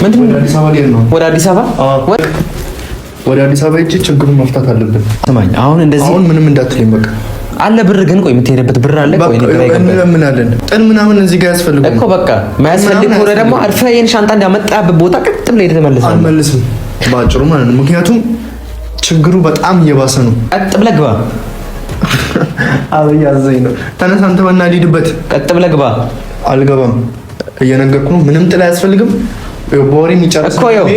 ምንድነው? ወደ አዲስ አበባ ወደ አዲስ አበባ ሂጅ፣ ችግሩን መፍታት አለብን። ስማኝ፣ አሁን እንደዚህ አሁን ምንም እንዳትለኝ በቃ አለ ብር ግን ቆይ የምትሄድበት ብር አለ ቆይ እንለምናለን። ጥል ምናምን እዚህ ጋር ያስፈልጉ እኮ በቃ ማያስፈልግ ከሆነ ደግሞ አልፈህ ይሄን ሻንጣ እንዳመጣህበት ቦታ ቀጥ ብለህ ተመለስ። አልመልስም ባጭሩ ማለት ነው። ምክንያቱም ችግሩ በጣም እየባሰ ነው። ቀጥ ብለህ ግባ። አበያዘኝ ነው። ተነስ አንተ በእና ልሂድበት። ቀጥ ብለህ ግባ። አልገባም፣ እየነገርኩ ነው። ምንም ጥል አያስፈልግም። በወሬ የሚጨርስ እኮ ይኸው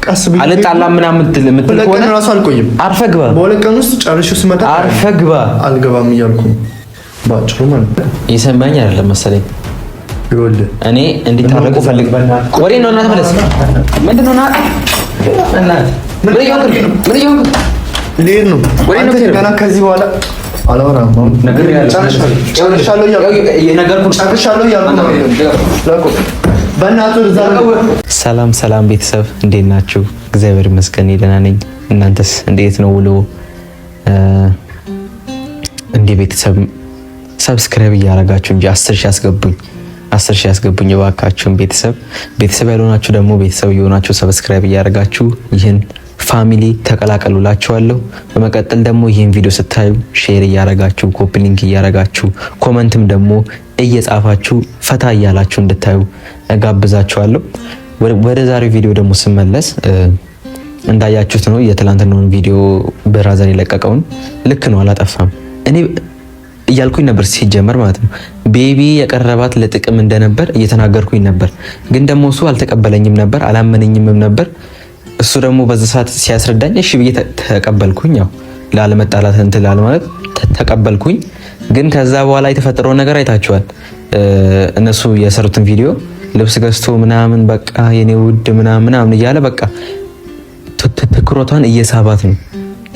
ቀስ ብዬ አልጣላም ምናምን የምትል ከሆነ እራሱ አልቆይም። አርፈህ ግባ። በሁለት ቀን ውስጥ ጨርሼው ስመጣ አርፈህ ግባ። አልገባም እያልኩ ባጭሩ ማለት ነው። ይሰማኝ አይደለም መሰለኝ። ይኸውልህ እኔ እንዲታረቁ ፈልግ። ወሬ ነው እና ተመለስ። ምንድነው ና ምን ይሁን ልሄድ ነው። ገና ከዚህ በኋላ አላወራም። ጨርሻለሁ እያልኩ ነው። ሰላም ሰላም ቤተሰብ እንዴት ናችሁ? እግዚአብሔር ይመስገን ደህና ነኝ። እናንተስ እንዴት ነው ውሎ? እንዴ ቤተሰብ ሰብስክራይብ እያደረጋችሁ እንጂ 10 ሺህ ያስገቡኝ እባካችሁን። ቤተሰብ ያልሆናችሁ ደግሞ ቤተሰብ እየሆናችሁ ሰብስክራይብ እያደረጋችሁ ይህን ፋሚሊ ተቀላቀሉላችኋለሁ። በመቀጠል ደግሞ ይህን ቪዲዮ ስታዩ ሼር እያደረጋችሁ ኮፒ ሊንክ እያደረጋችሁ ኮመንትም ደግሞ እየጻፋችሁ ፈታ እያላችሁ እንድታዩ እጋብዛችኋለሁ። ወደ ዛሬው ቪዲዮ ደግሞ ስመለስ እንዳያችሁት ነው የትላንትናውን ቪዲዮ በራዘር የለቀቀውን ልክ ነው፣ አላጠፋም። እኔ እያልኩኝ ነበር ሲጀመር ማለት ነው ቤቢ የቀረባት ለጥቅም እንደነበር እየተናገርኩኝ ነበር። ግን ደግሞ እሱ አልተቀበለኝም ነበር፣ አላመነኝም ነበር። እሱ ደግሞ በዛ ሰዓት ሲያስረዳኝ እሺ ብዬ ተቀበልኩኝ። ያው ላለመጣላት እንትን ላለማለት ተቀበልኩኝ። ግን ከዛ በኋላ የተፈጠረው ነገር አይታችኋል። እነሱ የሰሩትን ቪዲዮ ልብስ ገዝቶ ምናምን በቃ የኔ ውድ ምናምን እያለ በቃ ትኩረቷን እየሳባት ነው።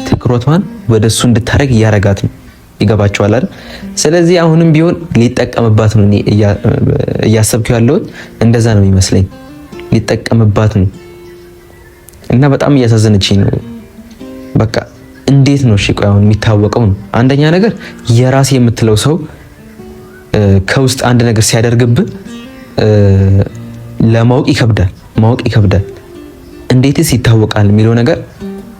ትኩረቷን ወደሱ እንድታረግ እያረጋት ነው። ይገባችኋል አይደል? ስለዚህ አሁንም ቢሆን ሊጠቀምባት ነው። እኔ እያሰብኩ ያለሁት እንደዛ ነው የሚመስለኝ። ሊጠቀምባት ነው እና በጣም እያሳዘነችኝ ነው። በቃ እንዴት ነው እሺ? ቆይ አሁን የሚታወቀው ነው። አንደኛ ነገር የራሴ የምትለው ሰው ከውስጥ አንድ ነገር ሲያደርግብህ ለማወቅ ይከብዳል። እንዴትስ ይታወቃል የሚለው ነገር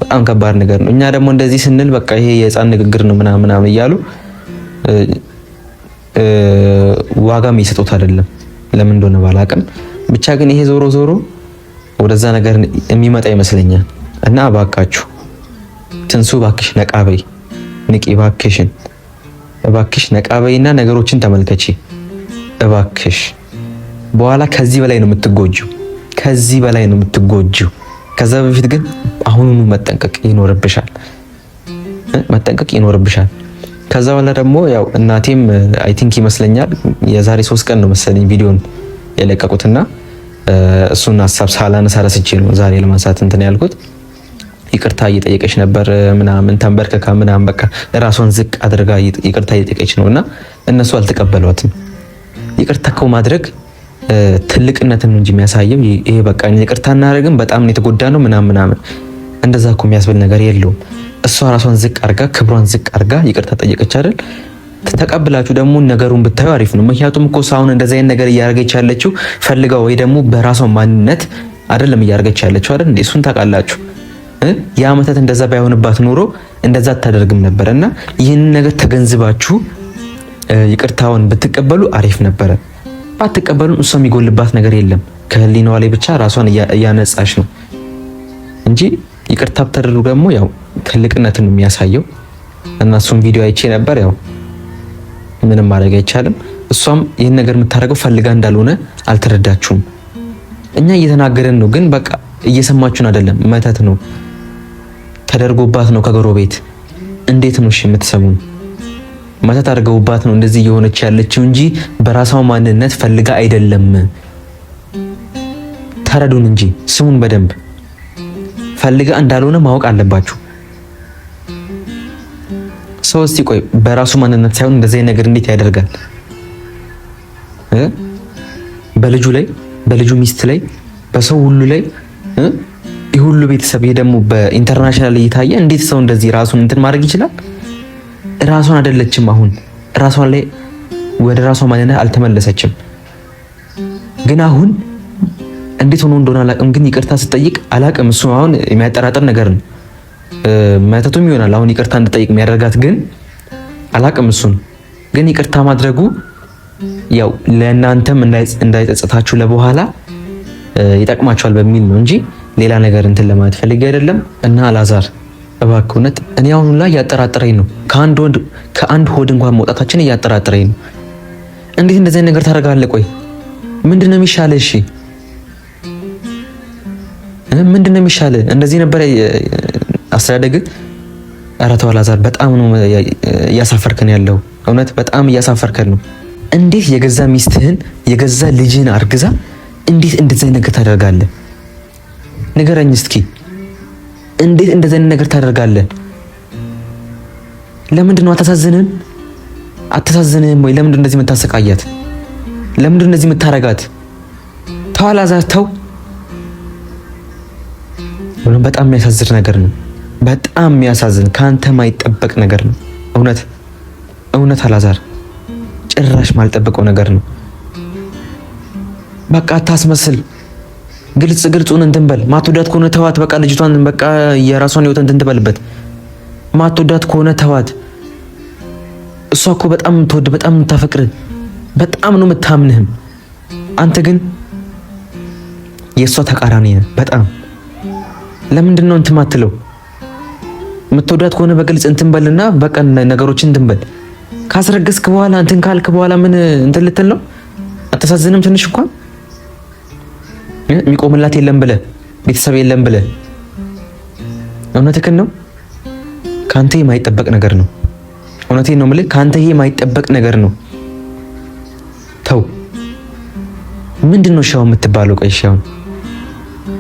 በጣም ከባድ ነገር ነው። እኛ ደግሞ እንደዚህ ስንል በቃ ይሄ የህፃን ንግግር ነው ምናምን እያሉ ዋጋም ይሰጡት አይደለም። ለምን እንደሆነ ባላቅም ብቻ ግን ይሄ ዞሮ ወደዛ ነገር የሚመጣ ይመስለኛል። እና እባካችሁ ትንሱ እባክሽ ነቃበይ፣ ንቂ እባክሽ ነቃበይና ነገሮችን ተመልከቺ እባክሽ። በኋላ ከዚህ በላይ ነው የምትጎጂው። ከዛ በፊት ግን አሁኑኑ መጠንቀቅ ይኖርብሻል። ከዛ በኋላ ደግሞ ያው እናቴም አይ ቲንክ ይመስለኛል የዛሬ 3 ቀን ነው መሰለኝ ቪዲዮን የለቀቁትና እሱን ሀሳብ ሳላነሳ ረስቼ ነው ዛሬ ለማንሳት እንትን ያልኩት። ይቅርታ እየጠየቀች ነበር ምናምን ተንበርከካ ምናምን በቃ ራሷን ዝቅ አድርጋ ይቅርታ እየጠየቀች ነውና እነሱ አልተቀበሏትም። ይቅርታ እኮ ማድረግ ትልቅነትን ነው እንጂ የሚያሳየው ይሄ በቃ ይቅርታ እናደርግም በጣም ነው የተጎዳ ነው ምናምን እንደዛ እኮ የሚያስብል ነገር የለውም። እሷ ራሷን ዝቅ አድርጋ ክብሯን ዝቅ አድርጋ ይቅርታ ጠየቀች አይደል? ተቀብላችሁ ደግሞ ነገሩን ብታዩ አሪፍ ነው። ምክንያቱም እኮ ሳሁን እንደዛ አይነት ነገር እያደረገች ያለችው ፈልጋ ወይ ደግሞ በራሷ ማንነት አይደለም እያደረገች ያለችው አይደል እንዴ? እሱን ታውቃላችሁ። የአመታት እንደዛ ባይሆንባት ኖሮ እንደዛ አታደርግም ነበር። እና ይህንን ነገር ተገንዝባችሁ ይቅርታውን ብትቀበሉ አሪፍ ነበረ። ባትቀበሉም እሷ የሚጎልባት ነገር የለም። ከህሊናዋ ላይ ብቻ ራሷን እያነጻች ነው እንጂ ይቅርታ ብታደርጉ ደግሞ ያው ትልቅነትን ነው የሚያሳየው። እና እሱም ቪዲዮ አይቼ ነበር። ያው ምንም ማድረግ አይቻልም። እሷም ይህን ነገር የምታደርገው ፈልጋ እንዳልሆነ አልተረዳችሁም። እኛ እየተናገረን ነው፣ ግን በቃ እየሰማችሁን አይደለም። መተት ነው ተደርጎባት ነው ከጎረቤት። እንዴት ነው እሺ የምትሰሙን? መተት አድርገውባት ነው እንደዚህ እየሆነች ያለችው እንጂ በራሷ ማንነት ፈልጋ አይደለም። ተረዱን እንጂ ስሙን በደንብ ፈልጋ እንዳልሆነ ማወቅ አለባችሁ። ሰው እስቲ ቆይ በራሱ ማንነት ሳይሆን እንደዚህ ነገር እንዴት ያደርጋል? በልጁ ላይ፣ በልጁ ሚስት ላይ፣ በሰው ሁሉ ላይ ይህ ሁሉ ቤተሰብ ይሄ ደግሞ በኢንተርናሽናል እየታየ እንዴት ሰው እንደዚህ ራሱን እንትን ማድረግ ይችላል? ራሷን አይደለችም። አሁን ራሷን ላይ ወደ ራሷ ማንነት አልተመለሰችም። ግን አሁን እንዴት ሆኖ እንደሆነ አላቅም፣ ግን ይቅርታ ስጠይቅ አላቅም። እሱ አሁን የሚያጠራጥር ነገር ነው። መተቱም ይሆናል አሁን ይቅርታ እንድጠይቅ የሚያደርጋት፣ ግን አላቅም። እሱን ግን ይቅርታ ማድረጉ ያው ለእናንተም እንዳይጸጸታችሁ ለበኋላ ይጠቅማችኋል በሚል ነው እንጂ ሌላ ነገር እንትን ለማለት ፈልጌ አይደለም። እና አላዛር እባክህ እውነት እኔ አሁን ላይ እያጠራጠረኝ ነው። ከአንድ ሆድ እንኳን መውጣታችን እያጠራጠረኝ ነው። እንዴት እንደዚህ ነገር ታደርጋለህ? ቆይ ምንድነው የሚሻለው? እሺ ምንድነው የሚሻለው? እንደዚህ ነበር አስተዳደግ? ኧረ ተው አላዛር፣ በጣም ነው እያሳፈርከን ያለው። እውነት በጣም እያሳፈርከን ነው። እንዴት የገዛ ሚስትህን የገዛ ልጅህን አርግዛ እንዴት እንደዚህ ነገር ታደርጋለህ? ንገረኝ እስኪ። እንዴት እንደዚህ ነገር ታደርጋለህ? ለምንድን ነው አታሳዝንም? አታሳዝንም ወይ? ለምንድን እንደዚህ የምታሰቃያት? ለምንድን እንደዚህ የምታረጋት? ተው አላዛር ተው። በጣም የሚያሳዝን ነገር ነው። በጣም የሚያሳዝን ከአንተ ማይጠበቅ ነገር ነው። እውነት አላዛር ጭራሽ ማልጠበቀው ነገር ነው። በቃ አታስመስል። ግልጹን እንትን በል። ማትወዳት ከሆነ ተዋት። በቃ ልጅቷን በቃ የራሷን ህይወት እንትን ትበልበት። ማትወዳት ከሆነ ተዋት። እሷ እኮ በጣም የምትወድ በጣም የምታፈቅር በጣም ነው የምታምንህም። አንተ ግን የእሷ ተቃራኒ ነህ በጣም። ለምንድን ነው እንትን ማትለው? የምትወዳት ከሆነ በግልጽ እንትን በልና በቃ ነገሮችን እንትን በል። ካስረገዝክ በኋላ እንትን ካልክ በኋላ ምን እንትን ልትል ነው? አታሳዝንም? ትንሽ እንኳን የሚቆምላት የለም ብለህ ቤተሰብ የለም ብለህ እውነትህን ነው። ካንተ የማይጠበቅ ነገር ነው። እውነቴን ነው የምልህ፣ ካንተ ይሄ የማይጠበቅ ነገር ነው። ተው። ምንድነው ሻው የምትባለው? ቆይ ሻው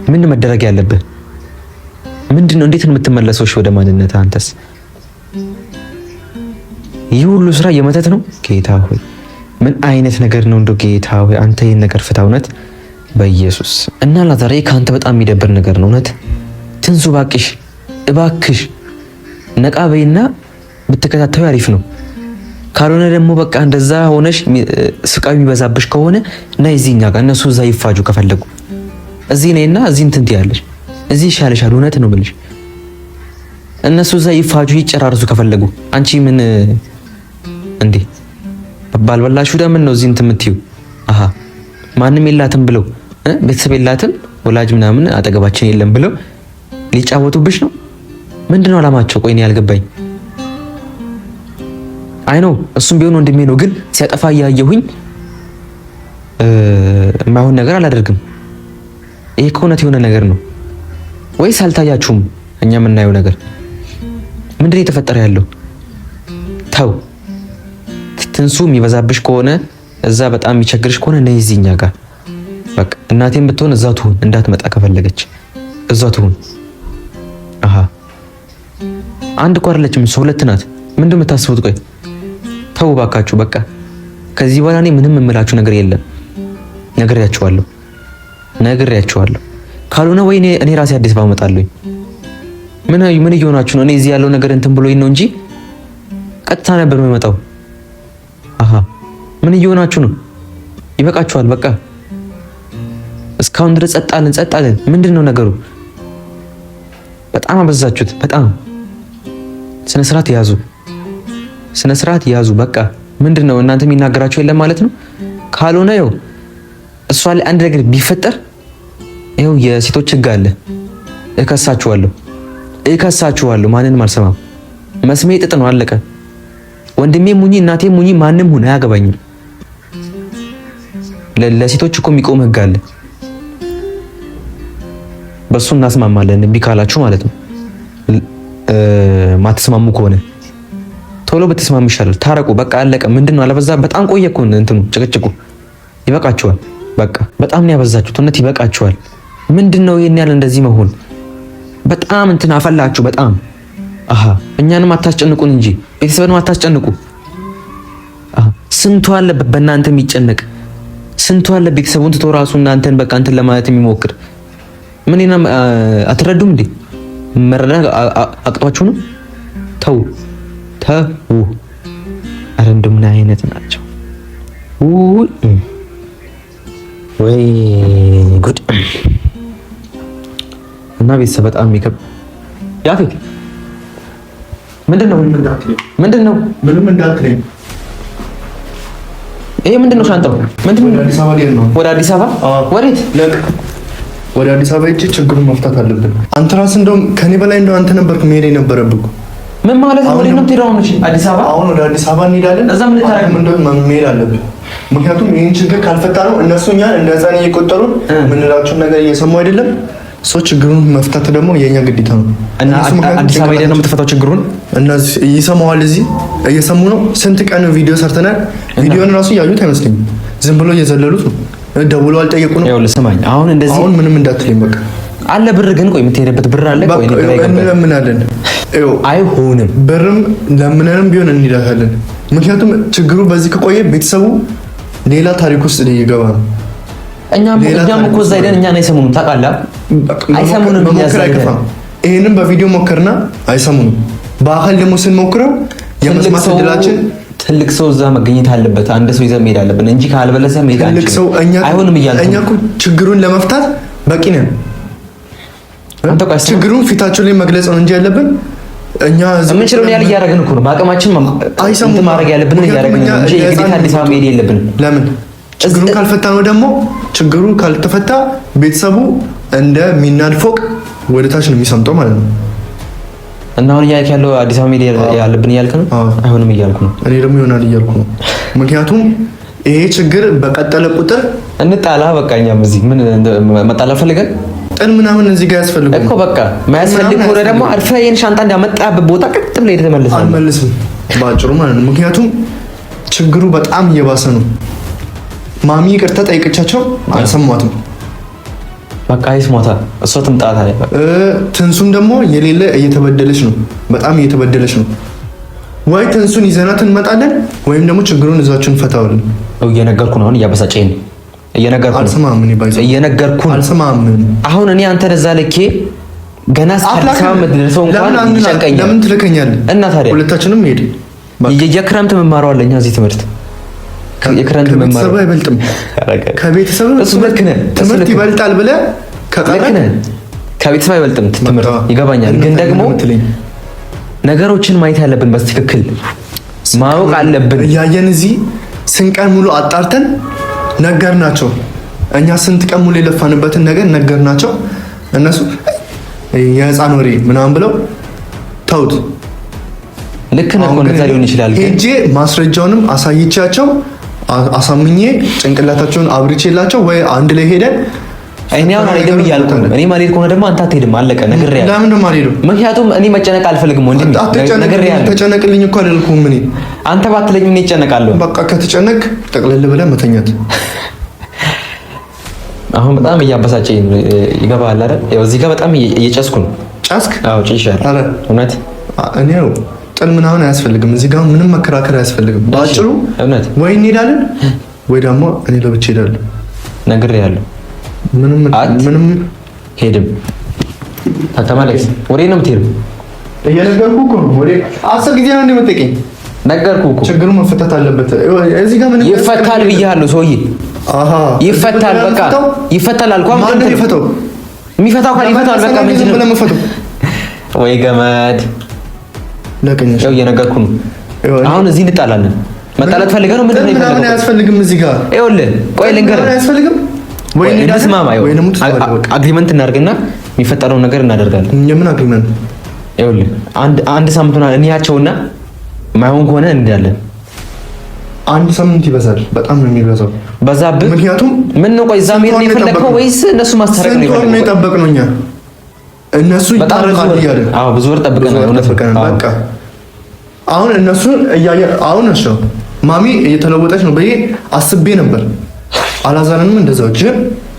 ምን መደረግ ያለብህ ምንድነው? እንዴት ነው የምትመለሰው ወደ ማንነት? አንተስ ይህ ሁሉ ስራ የመተት ነው? ጌታ ሆይ ምን አይነት ነገር ነው እንደው? ጌታ ሆይ አንተ ይሄን ነገር ፍታ፣ እውነት በኢየሱስ። እና ላዛሬ ካንተ በጣም የሚደብር ነገር ነው እውነት። ትንሱ እባክሽ ነቃ በይና ብትከታተዩ አሪፍ ነው። ካልሆነ ደግሞ በቃ እንደዛ ሆነሽ ስቃዩ የሚበዛብሽ ከሆነ ነይ እዚህኛ ጋር እነሱ እዛ ይፋጁ ከፈለጉ እዚህ ነይና እዚህ እንትን ትያለሽ። እዚህ ይሻልሻል። እውነት ነው ብልሽ እነሱ እዛ ይፋጁ ይጨራርሱ ከፈለጉ። አንቺ ምን እንዴ ባልበላሹ ደምን ነው እዚህ እንትን የምትይው? አሃ ማንም የላትም ብለው ቤተሰብ የላትም ወላጅ ምናምን አጠገባችን የለም ብለው ሊጫወቱብሽ ነው? ምንድነው አላማቸው? ቆይ እኔ ያልገባኝ። አይ ነው እሱም ቢሆን ወንድሜ ነው፣ ግን ሲያጠፋ እያየሁኝ የማይሆን ነገር አላደርግም። ይሄ ከእውነት የሆነ ነገር ነው ወይስ አልታያችሁም? እኛ የምናየው ነገር ምንድነው የተፈጠረ ያለው? ተው ትንሱ፣ የሚበዛብሽ ከሆነ እዛ በጣም የሚቸግርሽ ከሆነ ነይ እዚህኛ ጋር በቃ። እናቴም ብትሆን እዛ ትሁን፣ እንዳትመጣ ከፈለገች እዛ ትሁን። አሃ አንድ እኮ አይደለችም እሷ ሁለት ናት። ምንድነው የምታስቡት? ቆይ ተው ባካችሁ በቃ። ከዚህ በኋላ እኔ ምንም የምላችሁ ነገር የለም። ነግሬያችኋለሁ። ካልሆነ ወይ እኔ ራሴ አዲስ አበባ እመጣለሁ። ምን እየሆናችሁ ነው? እኔ እዚህ ያለው ነገር እንትን ብሎኝ ነው እንጂ ቀጥታ ነበር የምመጣው። አሃ ምን እየሆናችሁ ነው? ይበቃችኋል በቃ። እስካሁን ድረስ ጸጥ አለን። ምንድነው ነገሩ? በጣም አበዛችሁት። በጣም ስነ ስርዓት ያዙ በቃ። ምንድነው እናንተ የሚናገራችሁ የለም ማለት ነው? ካልሆነ ይኸው እሷ ላይ አንድ ነገር ቢፈጠር ይኸው የሴቶች ሕግ አለ። እከሳችኋለሁ። ማንንም አልሰማም። መስሜ ጥጥ ነው፣ አለቀ። ወንድሜ ሙኝ እናቴ ሙኝ ማንም ሁን አያገባኝም። ለሴቶች እኮ የሚቆም ሕግ አለ። በሱ እናስማማለን። እምቢ ካላችሁ ማለት ነው። ማትስማሙ ከሆነ ቶሎ ብትስማሙ ይሻላል። ታረቁ በቃ አለቀ። ምንድነው አለበዛ? በጣም ቆየ እኮ እንትኑ ጭቅጭቁ። ይበቃችኋል በቃ። በጣም ነው ያበዛችሁት። እውነት ይበቃችኋል። ምንድነው ይሄን ያህል እንደዚህ መሆን? በጣም እንትን አፈላችሁ በጣም። አሃ እኛንም አታስጨንቁን እንጂ ቤተሰብንም አታስጨንቁ። አሃ ስንቱ አለ በእናንተ የሚጨነቅ፣ ስንቱ አለ ቤተሰቡን ትቶ ራሱ እናንተን በቃ እንትን ለማለት የሚሞክር። ምንና አትረዱም እንዴ? መረዳት አቅቷችሁ ነው? ተው። አረ እንደው ምን አይነት ናቸው? ወይ ጉድ! እና ቤተሰብ በጣም የሚከብ ያፌት ምንድነው? ምንም እንዳትለኝ። ይሄ ምንድነው? ሻንጣው ምንድነው? ወደ አዲስ አበባ ወዴት? ወደ አዲስ አበባ ሂጅ፣ ችግሩን መፍታት አለብን። አንተ ራስህ እንደውም ከኔ በላይ እንደው አንተ ነበርክ መሄድ የነበረብህ። ምን ማለት ነው? ወዴት ነው የምትሄደው? አዲስ አበባ? አሁን ወደ አዲስ አበባ እንሄዳለን። እዛ ምን ታረግ? እንደውም መሄድ አለብን። ምክንያቱም ይህን ችግር ካልፈታ ነው እነሱ እኛን እንደ ሕፃን እየቆጠሩን ምንላቸውን ነገር እየሰሙ አይደለም። ሰው ችግሩን መፍታት ደግሞ የኛ ግዴታ ነው። እና አዲስ አበባ ሄደን ነው የምትፈታው ችግሩን? እነዚህ ይሰማዋል፣ እዚህ እየሰሙ ነው። ስንት ቀን ቪዲዮ ሰርተናል። ቪዲዮን ራሱ ያዩት አይመስለኝም። ዝም ብሎ እየዘለሉት ነው። ደውሎ አልጠየቁንም። ይኸውልህ ስማኝ፣ አሁን እንደዚህ አሁን ምንም እንዳትለኝ በቃ አለ ብር ግን ቆይ የምትሄድበት ብር አለ? ቆይ እንለምናለን። አይሆንም፣ ብርም ለምነንም ቢሆን እንሄዳለን። ምክንያቱም ችግሩ በዚህ ከቆየ ቤተሰቡ ሌላ ታሪክ ውስጥ ይገባ ነው። እኛም እኮ እዛ ሄደን እኛን አይሰሙንም። ታውቃለህ፣ አይሰሙንም። ይሄንን በቪዲዮ ሞከርና አይሰሙንም። በአካል ደግሞ ስንሞክረው የመስማት እድላችን ትልቅ ሰው እዛ መገኘት አለበት። አንድ ሰው ይዘን መሄድ አለብን እንጂ ካልበለዚያ መሄድ አንችልም። አይሆንም እያልኩ እኛ እኮ ችግሩን ለመፍታት በቂ ነን። ችግሩን ፊታቸው ላይ መግለጽ ነው እንጂ ያለብን እኛ የምንችለውን ያህል እያደረግን እኮ ነው። በአቅማችን ማድረግ ያለብን እያደረግን ነው እንጂ የግዴታ አዲስ አበባ መሄድ የለብንም። ለምን ችግሩን ካልፈታ ነው ደግሞ ችግሩ ካልተፈታ ቤተሰቡ እንደሚናድ ፎቅ ወደ ታች ነው የሚሰምጠው ማለት ነው። እና አሁን እያልክ ያለው አዲስ አበባ መሄድ ያለብን እያልክ ነው? አይሆንም እያልኩ ነው። እኔ ደግሞ ይሆናል እያልኩ ነው። ምክንያቱም ይሄ ችግር በቀጠለ ቁጥር እንጣላ። በቃ እኛም እዚህ ምን መጣላ ፈልገን ጥል ምናምን እዚህ ጋር ያስፈልጉ እኮ በቃ ማያስፈልግ ከሆነ ደግሞ አልፈህ ይሄን ሻንጣ እንዳመጣህበት ቦታ ቀጥ ብለህ ሄደህ ተመለስ። አልመልስም ባጭሩ ማለት ነው። ምክንያቱም ችግሩ በጣም እየባሰ ነው። ማሚ ይቅርታ ጠይቀቻቸው አልሰማትም። በቃ ይስማታ፣ እሷ ትምጣ ታዲያ። ትንሱም ደግሞ የሌለ እየተበደለች ነው፣ በጣም እየተበደለች ነው። ወይ ትንሱን ይዘናት እንመጣለን ወይም ደግሞ ችግሩን እዛችን እንፈታዋለን። እየነገርኩ ነው፣ አሁን እያበሳጨኝ ነው። አልሰማም። እየነገርኩ አልሰማም። አሁን እኔ አንተ ለዛ ልኬ ገና እስከ መድረሰው እንኳን ይጨንቀኛል። ለምን ትልከኛለህ? እና ታዲያ ሁለታችንም ሄድ የክረምት መማር አለኝ እዚህ ትምህርት የክረምት መማር አይበልጥም። ከቤተሰብ ትምህርት ይበልጣል ብለህ ከቤተሰብ አይበልጥም ትምህርት ይገባኛል። ግን ደግሞ ነገሮችን ማየት ያለብን በትክክል ማወቅ አለብን። እያየን እዚህ ስንት ቀን ሙሉ አጣርተን ነገርናቸው። እኛ ስንት ቀን ሙሉ የለፋንበትን ነገር ነገርናቸው። እነሱ የህፃን ወሬ ምናምን ብለው ተውት። ልክ ነው። እንደዛ ሊሆን ይችላል። ሄጄ ማስረጃውንም አሳይቻቸው አሳምኜ ጭንቅላታቸውን አብርቼላቸው ወይ አንድ ላይ ሄደን እኔ አሁን አልሄድም እያልኩ ነው። እኔ ማልሄድ ከሆነ ደግሞ አንተ አትሄድም። አለቀ። ነግሬሃለሁ። ለምን ነው የማልሄደው? ምክንያቱም እኔ መጨነቅ አልፈልግም። ወንድሜ ነግሬሃለሁ። ተጨነቅልኝ እኮ አልልኩም። እኔ አንተ ባትለኝ እኔ እጨነቃለሁ። በቃ ከተጨነቅ ጠቅልል ብለህ መተኛት። አሁን በጣም እያበሳጨኝ ይገባሃል አይደል? ያው እዚህ ጋር በጣም እየጨስኩ ነው። ጨስክ? አዎ ጭሻለሁ። አረ እውነት እኔ ነው ጥል ምናምን አያስፈልግም። እዚህ ጋር ምንም መከራከር አያስፈልግም። ባጭሩ እውነት ወይ እንሄዳለን ወይ ደግሞ እኔ ለብቻ እሄዳለሁ። ነግሬሃለሁ። ምንም ሄድም ተመለስ። ወዴት ነው የምትሄደው? እየነገርኩህ እኮ ነው። ወዴት 10 ጊዜ ነው እንደምትጠይቀኝ? ነገርኩህ እኮ ችግሩ መፈታት አለበት። እዚህ ጋር ምንም ይፈታል ብያለሁ። ሰውዬ ይፈታል። በቃ ይፈታል አልኩህ። ማን ነው የሚፈታው? የሚፈታው ካል ይፈታል። በቃ ምን ዝም ብለህ መፈታው ወይ ገመድ ለቀኝሽ ነው። እየነገርኩህ ነው። አሁን እዚህ እንጣላለን። መጣላት ፈልገህ ነው? ምንድን ነው የፈለገው? ምንም አያስፈልግም። እዚህ ጋር ይኸውልህ፣ ቆይ ልንገርህ። አያስፈልግም ወይ እንስማማ። አግሪመንት እናድርግና የሚፈጠረውን ነገር እናደርጋለን። የምን አግሪመንት? ይኸውልህ አንድ ሳምንት ሆና እንያቸውና ማይሆን ከሆነ እንዳለን። አንድ ሳምንት ይበዛል። በጣም ነው የሚበዛው። በዛብህ? ምክንያቱም ምን ነው? ቆይ እዛ መሄድ ነው የፈለግከው ወይስ እነሱ ማስታረቅ ነው የፈለግከው? ስንት ወር ነው የጠበቅነው እኛ? እነሱ ይታረቃሉ እያለ ብዙ ወር ጠብቀናል። እውነት በቃ አሁን እነሱን አሁን እሺ ማሚ እየተለወጠች ነው ብዬ አስቤ ነበር። አላዛርንም እንደዛው ግን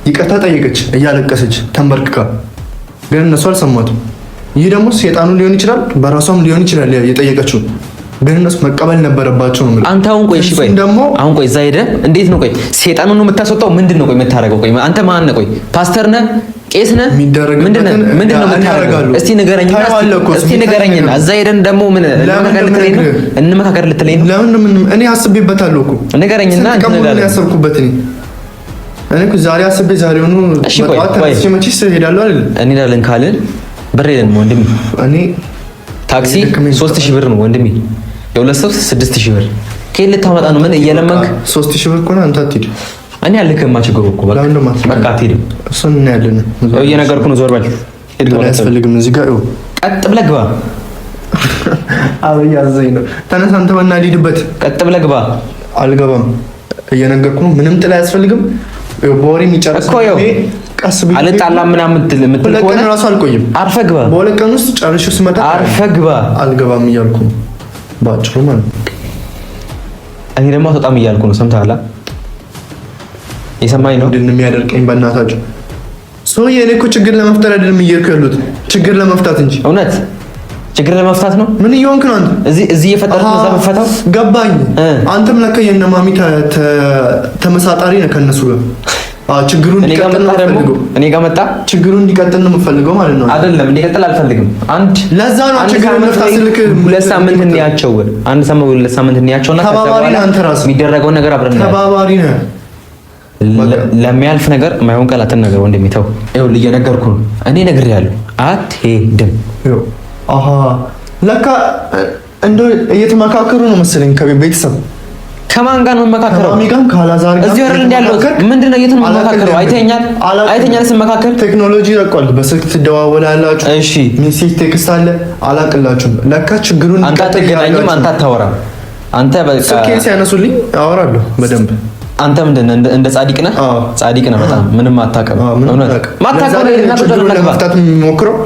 ይቅርታ ጠየቀች እያለቀሰች ተንበርክካ፣ ግን እነሱ አልሰማቱም። ይህ ደግሞ ሰይጣኑ ሊሆን ይችላል፣ በራሷም ሊሆን ይችላል የጠየቀችው፣ ግን እነሱ መቀበል ነበረባቸው ነው። አንተ አሁን ቆይ እሺ ቆይ አሁን ቆይ እዛ ሄደህ እንዴት ነው ቆይ ሰይጣኑን ነው የምታስወጣው? ምንድን ነው ቆይ የምታረገው? ቆይ አንተ ማን ነህ? ቆይ ፓስተር ነህ? ቄስ ነህ? ምንድን ነው የምታረገው? እስቲ ንገረኝና እዛ ሄደን ደግሞ ምን እንመካከር ልትለኝ ነው? ለምን እኔ አስቤበታለሁ እኮ ንገረኝና ያሰብኩበት እኔ እኮ ዛሬ አስቤ ዛሬውኑ በጠዋት ተነስቼ መቼስ እሄዳለሁ አይደል? እንሄዳለን ካልን ብር የለንም ወንድሜ። እኔ ታክሲ 3000 ብር ነው ወንድሜ፣ የሁለት ሰው 6000 ብር ከየት ልታመጣ ነው? ምን እየለመንክ 3000 ብር ከሆነ አንተ አትሄድ። እኔ አልልክማ ችግሩ እኮ በቃ አትሄድም። እሱን እናያለን። እየነገርኩህ ነው። ዞር በል አያስፈልግም። እዚህ ጋር ቀጥ ብለህ ግባ። አብይ አዘኝ ነው። ተነስ አንተ ወና ልሂድበት። ቀጥ ብለህ ግባ። አልገባም። እየነገርኩህ ነው። ምንም ጥላ አያስፈልግም። በወሬ የሚጨርስ እኮ ይኸው ቀስ ብዬ አልጣላም ምናምን የምትል ከሆነ እራሱ አልቆይም። አርፈህ ግባ። በሁለት ቀን ውስጥ ጨርሼው ስመጣ አርፈህ ግባ። አልገባም እያልኩ ነው ባጭሩ ማለት ነው። እኔ ደግሞ አትወጣም እያልኩ ነው። ሰምተሃል? የሰማኝ ነው። ምንድን ነው የሚያደርቀኝ? በእናታችሁ ሰውዬ፣ እኔ እኮ ችግር ለመፍጠር አይደለም እየሄድኩ ያሉት ችግር ለመፍታት እንጂ። እውነት ችግር ለመፍታት ነው። ምን እየሆንክ ነው አንተ? እዚህ እየፈጠርክ ነው። እዛ መፈታው ገባኝ። አንተም ለካ የእነ ማሚ ተመሳጣሪ ነህ ከእነሱ ጋር። ችግሩን እንዲቀጥል ነው የምፈልገው። እኔ ጋር መጣ ችግሩን እንዲቀጥል ነው የምፈልገው ማለት ነው። አይደለም እንዲቀጥል አልፈልግም። ለዛ ነው ችግሩን መፍታት ስልክ ሁለት ሳምንት እንያቸው፣ አንድ ሳምንት ሁለት ሳምንት እንያቸውና ተባባሪ ነህ አንተ ራስህ። የሚደረገውን ነገር አብረን ተባባሪ ነህ። ለሚያልፍ ነገር የማይሆን ቃላትን ነገር ወንድሜ ተው። ይኸውልህ እየነገርኩህ ነው። እኔ ነግሬሃለሁ፣ አትሄድም። አሃ ለካ እንደው እየተመካከሩ ነው መሰለኝ ከቤተሰብ። ከማን ጋር ነው የምመካከረው? ከማሚ ጋር ካላዛር ጋር። እዚህ ወር እንዳለው ምንድነው እየተመካከረው? አይተኛል ስመካከል። ቴክኖሎጂ ረቋል። በስልክ ትደዋወላላችሁ። እሺ ሜሴጅ ቴክስት አለ። አላቅላችሁም። ለካ ችግሩን አንተ አትገናኝም። አንተ አታወራም። አንተ በቃ ስልኬን ሲያነሱልኝ አወራለሁ በደንብ። አንተ ምንድን ነህ? እንደ ጻድቅ ነህ? ጻድቅ ነህ በጣም ምንም አታውቅም። እውነት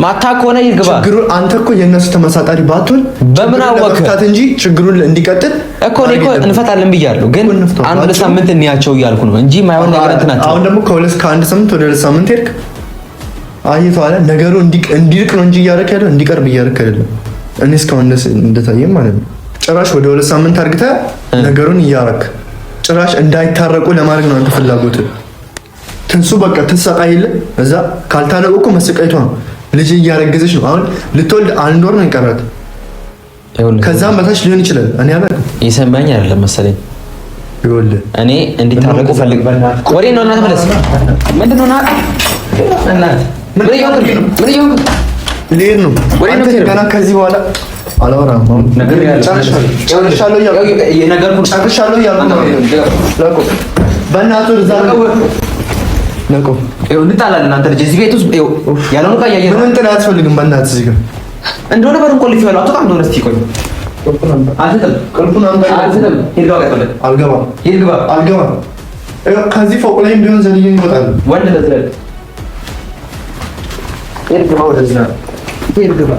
ማታውቀው ነው ይግባ። ችግሩ አንተ እኮ የእነሱ ተመሳጣሪ ባትሆን በምን አወቅህ? እንጂ ችግሩን እንዲቀጥል እኮ እንፈታለን ብያለሁ። ግን አንድ ሳምንት እንያቸው እያልኩ ነው እንጂ ማይሆን ነገር እንትን አትበል። አሁን ደግሞ ከአንድ ሳምንት ወደ 2 ሳምንት ሄድክ። አይተዋለ ነገሩ እንዲርቅ ነው እንጂ እያደረክ ያለው እንዲቀርብ እያደረክ አይደለም። እኔ እስካሁን እንደታየም ማለት ነው። ጭራሽ ወደ 2 ሳምንት አድርገህ ነገሩን እያደረክ ጭራሽ እንዳይታረቁ ለማድረግ ነው አንተ ፍላጎት። ትንሱ በቃ ትሰቃይል። እዛ ካልታረቁ እኮ መሰቃይቷ ነው። ልጅ እያረገዘች ነው። አሁን ልትወልድ 1 ወር ነው የቀራት። ከዛም በታች ሊሆን ይችላል። እኔ አላውቅም። ይሰማኝ አይደለም መሰለኝ። ይኸውልህ እኔ እንዲታረቁ ፈልግ። ወሬ ነው እና ተመለስ። ምንድን ነው ምን ይሆን ልሄድ ነው ገና ከዚህ በኋላ አላወራም። ጨርሻለሁ እያልኩ ነው። በእናትህ እዛ ለቆ እንጣላለን። አንተ ልጅ እዚህ ቤት ውስጥ ያለውን ዕቃ እያየህ ነው። ምንም ጥላ አያስፈልግም። በእናትህ እዚህ ጋር እንደሆነ በሩን ቆልፍ ያለው አትወጣም። እንደሆነ እስኪ ቆይ አልገባም። ከዚህ ፎቅ ላይ ቢሆን ዘልዬ ይወጣል። ወንድ ለዝለል ሄድ ግባ፣ ወደዚያ ሄድ ግባ